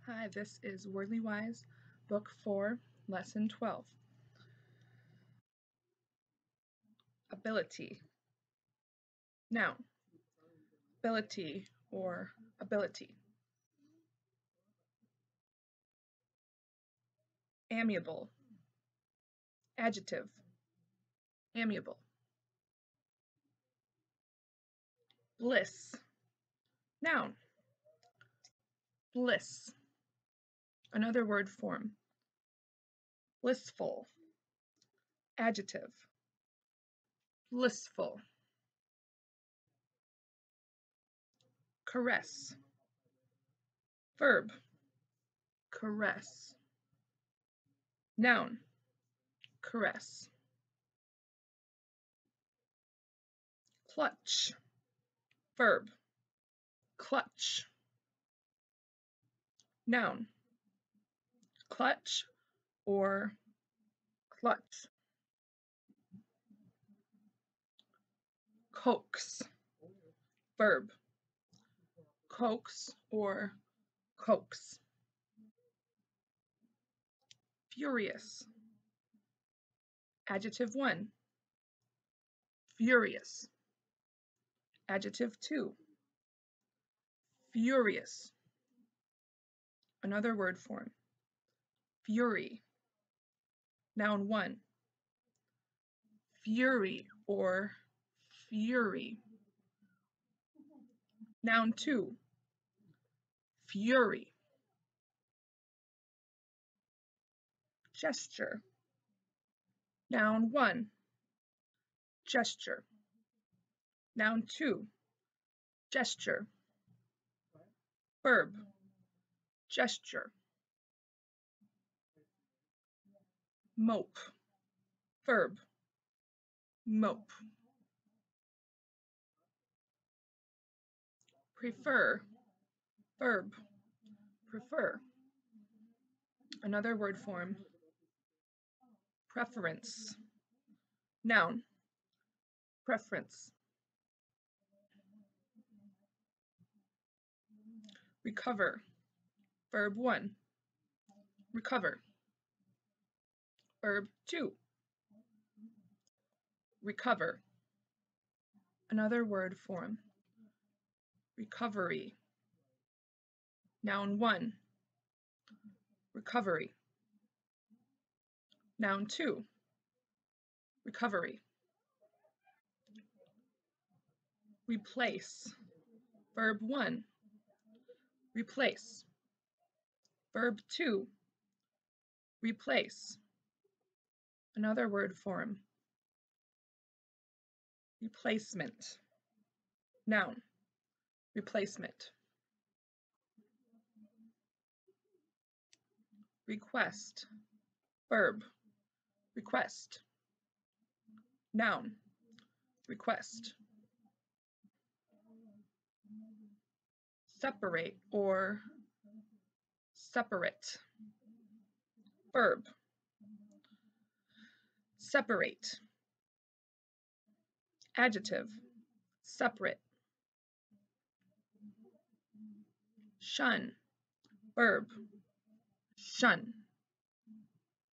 Hi, this is Wordly Wise, Book 4, Lesson 12. Ability. Noun. Ability or ability. Amiable. Adjective. Amiable. Bliss. Noun. Bliss. Another word form. Blissful. Adjective. Blissful. Caress. Verb. Caress. Noun. Caress. Clutch. Verb. Clutch. Noun. Clutch or clutch. Coax. Verb. Coax or coax. Furious. Adjective 1. Furious. Adjective 2. Furious. Another word form. Fury. Noun 1. Fury or fury. Noun 2. Fury. Gesture. Noun 1. Gesture. Noun 2. Gesture. Verb. Gesture. Mope. Verb. Mope. Prefer. Verb. Prefer. Another word form. Preference. Noun. Preference. Recover. Verb 1. Recover. Verb 2. Recover. Another word form. Recovery. Noun 1. Recovery. Noun 2. Recovery. Replace. Verb 1. Replace. Verb 2. Replace. Another word form. Replacement. Noun. Replacement. Request. Verb. Request. Noun. Request. Separate or separate. Verb. Separate. Adjective. Separate. Shun. Verb. Shun.